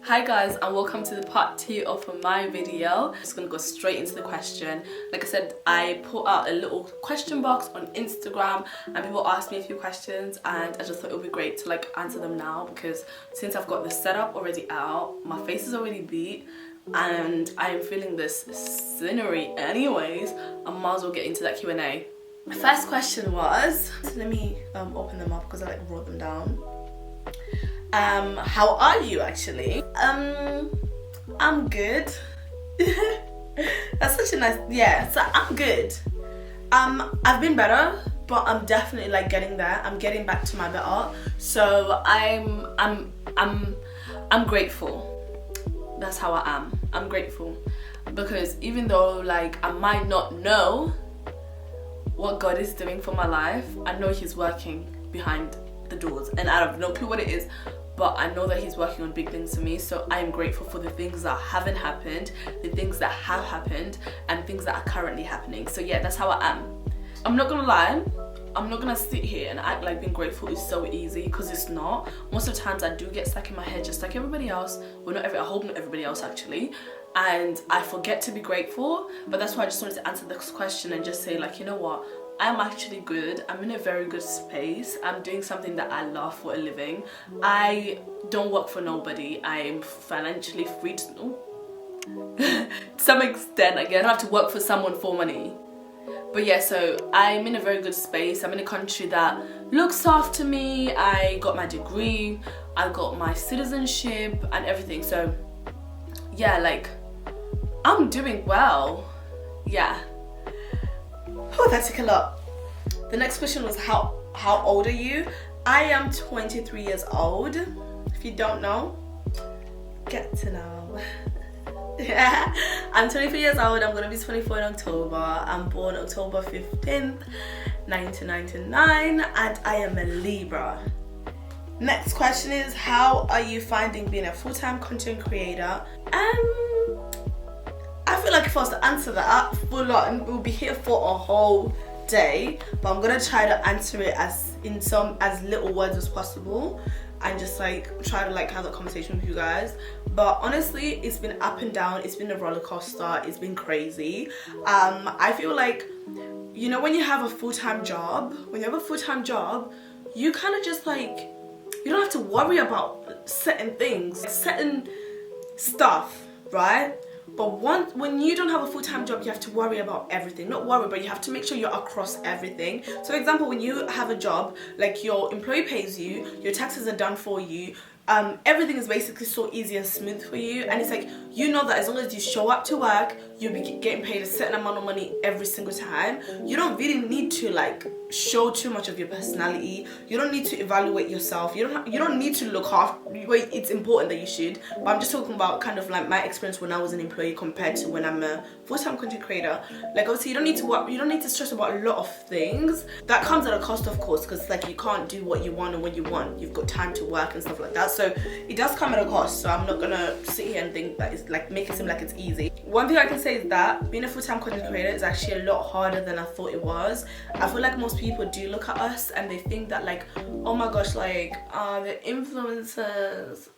Hi guys, and welcome to the part 2 of my video. I'm just gonna go straight into the question. Like I said, I put out a little question box on Instagram and people asked me a few questions, and I just thought it would be great to like answer them now, because since I've got the setup already out, my face is already beat, and I am feeling this scenery anyways, I might as well get into that Q&A. My first question was, let me open them up because I like wrote them down. How are you actually? I'm good. That's such a nice, yeah, so I'm good. I've been better, but I'm definitely like getting there. I'm getting back to my better. So I'm grateful. That's how I am. I'm grateful. Because even though like I might not know what God is doing for my life, I know He's working behind the doors and I have no clue what it is, but I know that He's working on big things for me. So I am grateful for the things that haven't happened, the things that have happened, and things that are currently happening. So yeah, that's how I am. I'm not gonna lie, I'm not gonna sit here and act like being grateful is so easy, because it's not. Most of the times I do get stuck in my head just like everybody else. Well, I hope not everybody else actually, and I forget to be grateful. But that's why I just wanted to answer this question and just say, like, you know what, I'm actually good. I'm in a very good space. I'm doing something that I love for a living. I don't work for nobody. I'm financially free to some extent, I guess. I don't have to work for someone for money. But yeah, so I'm in a very good space. I'm in a country that looks after me. I got my degree. I got my citizenship and everything. So yeah, like, I'm doing well. Yeah. Oh, that took a lot. The next question was how old are you? I am 23 years old. If you don't know, get to know. Yeah, I'm 23 years old. I'm gonna be 24 in October. I'm born October 15th, 1999, and I am a Libra. Next question is, how are you finding being a full-time content creator? I feel like if I was to answer that full on, we'll be here for a whole day, but I'm gonna try to answer it as little words as possible, and just like try to like have a conversation with you guys. But honestly, it's been up and down. It's been a roller coaster. It's been crazy. I feel like, you know, when you have a full-time job, you kind of just like, you don't have to worry about certain things, certain stuff, right? But when you don't have a full-time job, you have to worry about everything. Not worry, but you have to make sure you're across everything. So for example, when you have a job, like your employee pays you, your taxes are done for you, everything is basically so easy and smooth for you, and it's like, you know that as long as you show up to work, you'll be getting paid a certain amount of money every single time. You don't really need to like show too much of your personality. You don't need to evaluate yourself. You don't need to look half. It's important that you should, but I'm just talking about kind of like my experience when I was an employee compared to when I'm a full-time content creator. Like obviously you don't need to work, you don't need to stress about a lot of things. That comes at a cost, of course, because like you can't do what you want and when you want. You've got time to work and stuff like that, so it does come at a cost. So I'm not gonna sit here and think that it's like, make it seem like it's easy. One thing I can say is that being a full-time content creator is actually a lot harder than I thought it was. I feel like most people do look at us and they think that like, oh my gosh, like the influencers,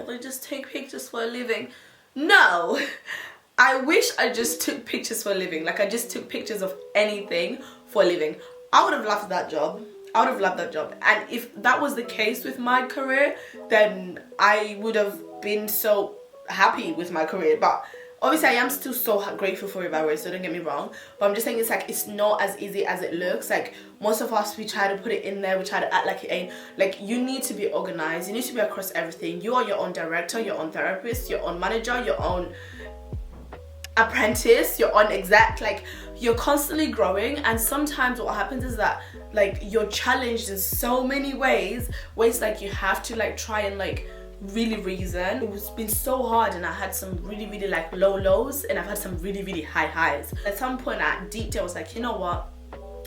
they just take pictures for a living. No, I wish I just took pictures for a living. Like I just took pictures of anything for a living. I would have loved that job. I would have loved that job. And if that was the case with my career, then I would have been so happy with my career. But obviously I am still so grateful for it, by the way, so don't get me wrong. But I'm just saying, it's like, it's not as easy as it looks. Like most of us, we try to put it in there, we try to act like it ain't. Like you need to be organized, you need to be across everything. You are your own director, your own therapist, your own manager, your own apprentice, your own exec. Like you're constantly growing, and sometimes what happens is that like you're challenged in so many ways like you have to like try and like really reason. It's been so hard, and I had some really like low lows, and I've had some really high highs. At some point at deep down I was like, you know what,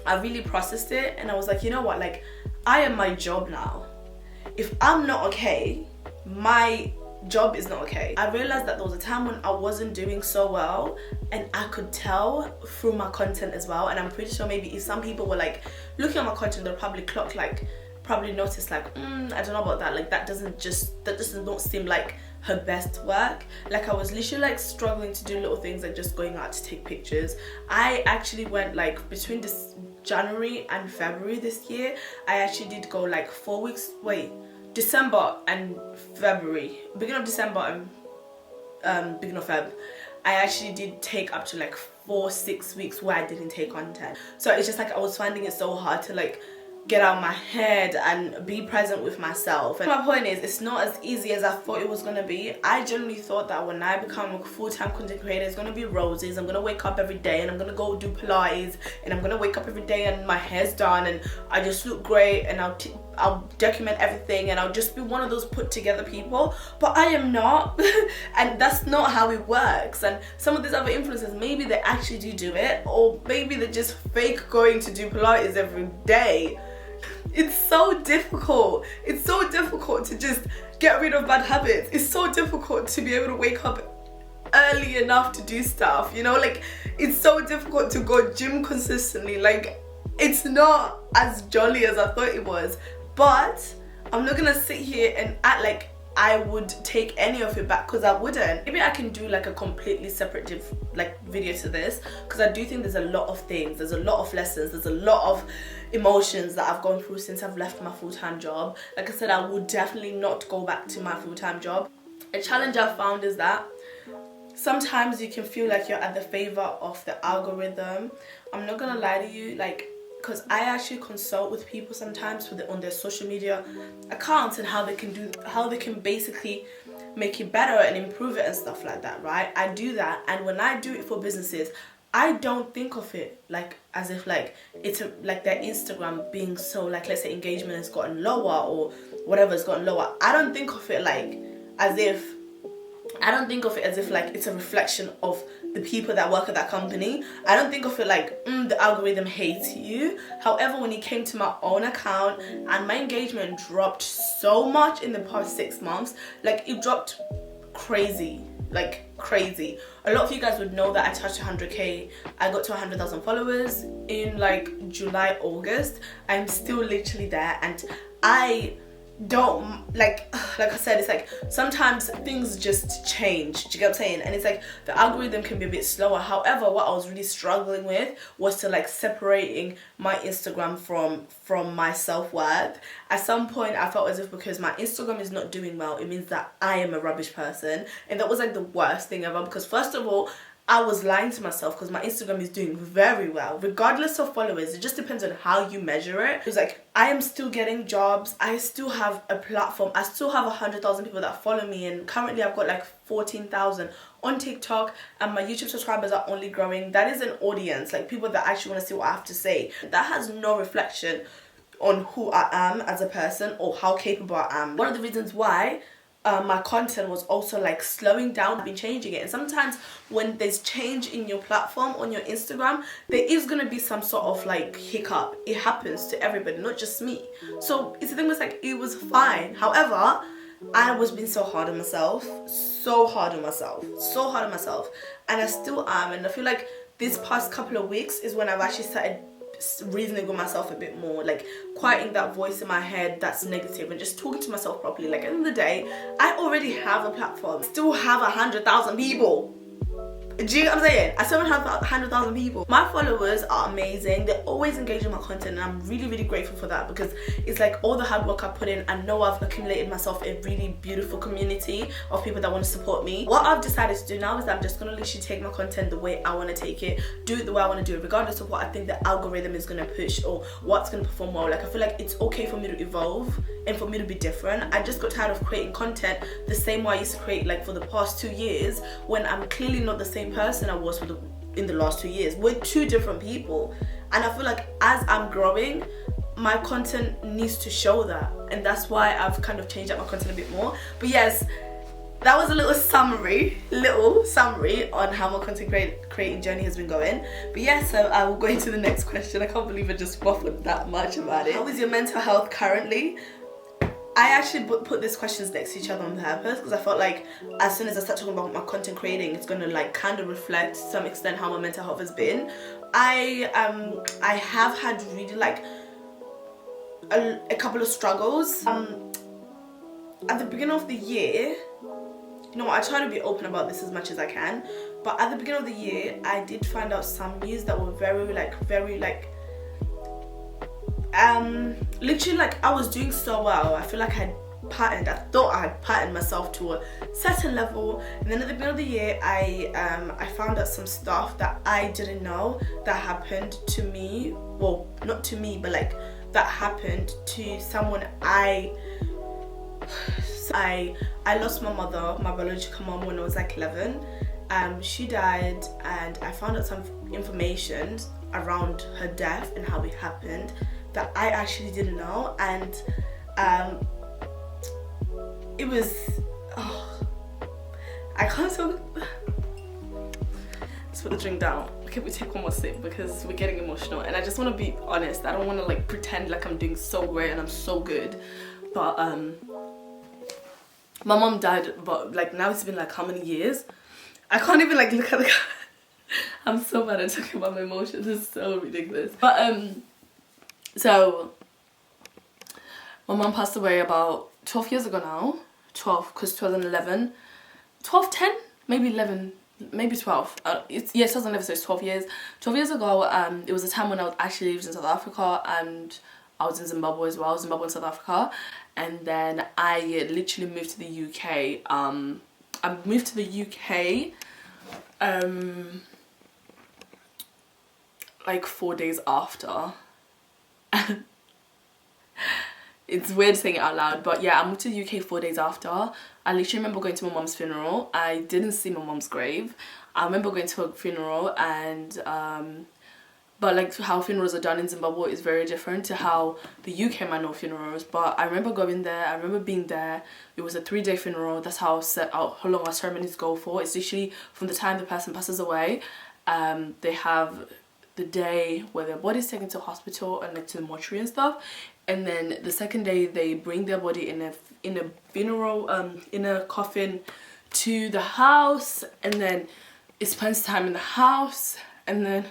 I really processed it, and I was like, you know what, like I am my job now. If I'm not okay, my job is not okay. I realized that there was a time when I wasn't doing so well, and I could tell through my content as well. And I'm pretty sure maybe if some people were like looking at my content, they'll probably clock like probably noticed like, I don't know about that, like that does not seem like her best work. Like I was literally like struggling to do little things, like just going out to take pictures. I actually went like between this January and February this year, I actually did go like 4 weeks, December and February, beginning of December and beginning of Feb, I actually did take up to like 4-6 weeks where I didn't take content. So it's just like I was finding it so hard to like get out of my head and be present with myself. And my point is, it's not as easy as I thought it was gonna be. I generally thought that when I become a full-time content creator, it's gonna be roses. I'm gonna wake up every day and I'm gonna go do Pilates, and I'm gonna wake up every day and my hair's done and I just look great, and I'll document everything, and I'll just be one of those put together people. But I am not. And that's not how it works. And some of these other influencers, maybe they actually do it, or maybe they're just fake going to do Pilates every day. It's so difficult. It's so difficult to just get rid of bad habits. It's so difficult to be able to wake up early enough to do stuff, you know, like it's so difficult to go gym consistently. Like it's not as jolly as I thought it was. But I'm not gonna sit here and act like I would take any of it back, because I wouldn't. Maybe I can do like a completely separate video to this, because I do think there's a lot of things, there's a lot of lessons, there's a lot of emotions that I've gone through since I've left my full-time job. Like I said, I would definitely not go back to my full-time job. A challenge I've found is that sometimes you can feel like you're at the favor of the algorithm. I'm not gonna lie to you, like, because I actually consult with people sometimes on their social media accounts and how they can basically make it better and improve it and stuff like that, right? I do that, and when I do it for businesses, I don't think of it like as if like it's like their Instagram being so, like, let's say engagement has gotten lower or whatever has gotten lower. I don't think of it like as if like it's a reflection of the people that work at that company. I don't think of it like the algorithm hates you. However, when it came to my own account and my engagement dropped so much in the past 6 months, like it dropped crazy, like crazy. A lot of you guys would know that I touched 100k. I got to 100,000 followers in like July, August. I'm still literally there, and I don't like I said, it's like sometimes things just change. Do you get what I'm saying? And it's like the algorithm can be a bit slower. However, what I was really struggling with was to like separating my Instagram from my self-worth. At some point I felt as if because my Instagram is not doing well, it means that I am a rubbish person, and that was like the worst thing ever, because first of all, I was lying to myself, because my Instagram is doing very well regardless of followers. It just depends on how you measure it. It's like I am still getting jobs, I still have a platform, I still have 100,000 people that follow me, and currently I've got like 14,000 on TikTok, and my YouTube subscribers are only growing. That is an audience, like people that actually want to see what I have to say. That has no reflection on who I am as a person or how capable I am. One of the reasons why my content was also like slowing down. I've been changing it, and sometimes when there's change in your platform on your Instagram, there is gonna be some sort of like hiccup. It happens to everybody, not just me. So it's the thing was like it was fine. However, I was being so hard on myself, and I still am. And I feel like this past couple of weeks is when I've actually started reasoning with myself a bit more, like quieting that voice in my head that's negative and just talking to myself properly. Like at the end of the day, I already have a platform, still have 100,000 people. Do you know what I'm saying? I still have 100,000 people. My followers are amazing. They're always engaging my content, and I'm really, really grateful for that, because it's like all the hard work I put in, I know I've accumulated myself a really beautiful community of people that want to support me. What I've decided to do now is that I'm just going to literally take my content the way I want to take it, do it the way I want to do it, regardless of what I think the algorithm is going to push or what's going to perform well. Like I feel like it's okay for me to evolve and for me to be different. I just got tired of creating content the same way I used to create like for the past 2 years, when I'm clearly not the same person I was in the last 2 years. We're two different people, and I feel like as I'm growing, my content needs to show that, and that's why I've kind of changed up my content a bit more. But yes, that was a little summary on how my content creating journey has been going. But yeah, so I will go into the next question. I can't believe I just waffled that much about it. How is your mental health currently? I actually put these questions next to each other on purpose, because I felt like as soon as I start talking about my content creating, it's gonna like kind of reflect to some extent how my mental health has been. I have had really like a couple of struggles. At the beginning of the year, you know what, I try to be open about this as much as I can, but at the beginning of the year I did find out some news that were very literally, like, I was doing so well. I feel like I thought I had patterned myself to a certain level, and then at the beginning of the year I found out some stuff that I didn't know that happened to me. Well, not to me, but like that happened to someone I lost my mother, my biological mom, when I was like 11. She died, and I found out some information around her death and how it happened that I actually didn't know. And it was, I can't talk. Let's put the drink down. Okay, we take one more sip because we're getting emotional, and I just want to be honest. I don't want to like pretend like I'm doing so great and I'm so good, but my mom died, but like now it's been like how many years? I can't even like look at the I'm so bad at talking about my emotions. It's so ridiculous. But so my mom passed away about 12 years ago now. 12, because 2011, 12, 10, maybe 11, maybe 12. It's, yeah, 2011, so it's 12 years. 12 years ago, it was a time when I actually lived in South Africa, and I was in Zimbabwe as well. Zimbabwe and South Africa. And then I literally moved to the UK. I moved to the UK like 4 days after. It's weird saying it out loud, but yeah, I moved to the UK 4 days after. I literally remember going to my mom's funeral. I didn't see my mom's grave. I remember going to her funeral, and but like how funerals are done in Zimbabwe is very different to how the UK might know funerals. But I remember going there, I remember being there. It was a 3-day funeral. That's how set out how long our ceremonies go for. It's literally from the time the person passes away. They have the day where their body's taken to hospital and like to the mortuary and stuff, and then the second day they bring their body in a funeral in a coffin to the house, and then it spends time in the house, and then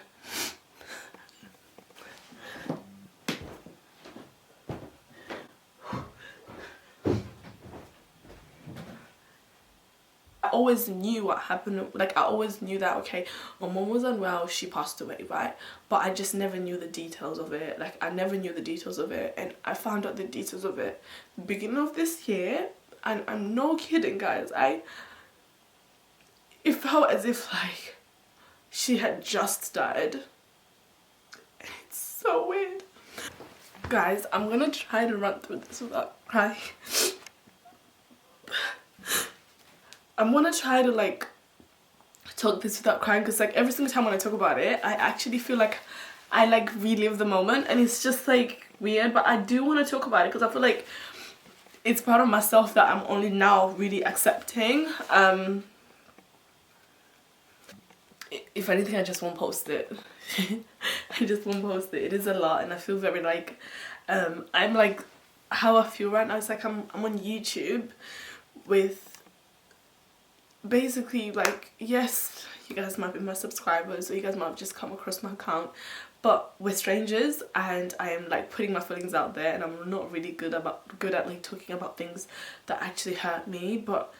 I always knew what happened. Like, I always knew that, okay, my mom was unwell, she passed away, right? But I just never knew the details of it. Like, I never knew the details of it, and I found out the details of it beginning of this year, and I'm no kidding, guys. It felt as if like she had just died. It's so weird. Guys, I'm gonna try to run through this without crying. I'm gonna try to like talk this without crying, because like every single time when I talk about it, I actually feel like I like relive the moment, and it's just like weird, but I do want to talk about it because I feel like it's part of myself that I'm only now really accepting. If anything, I just won't post it. I just won't post it. It is a lot, and I feel very like I'm like, how I feel right now, it's like I'm on YouTube with basically like, yes, you guys might be my subscribers, or you guys might have just come across my account, but we're strangers, and I am like putting my feelings out there, and I'm not really good at like talking about things that actually hurt me. But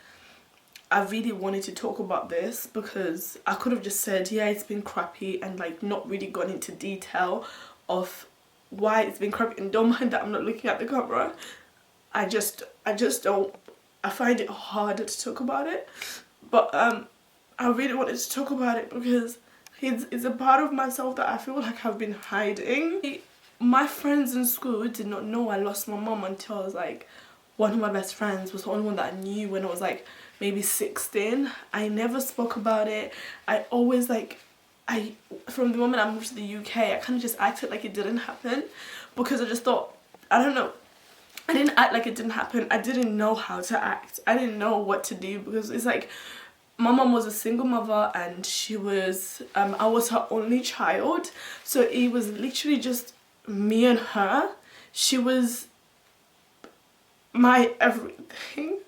I really wanted to talk about this because I could have just said, yeah, it's been crappy, and like not really gone into detail of why it's been crappy, and don't mind that I'm not looking at the camera. I just don't, I find it harder to talk about it. But I really wanted to talk about it because it's a part of myself that I feel like I've been hiding. My friends in school did not know I lost my mom until I was like, one of my best friends was the only one that I knew when I was like maybe 16. I never spoke about it. I always like, from the moment I moved to the UK, I kind of just acted like it didn't happen, because I just thought, I don't know, I didn't act like it didn't happen. I didn't know how to act. I didn't know what to do, because it's like, my mom was a single mother, and she was, I was her only child. So it was literally just me and her. She was my everything.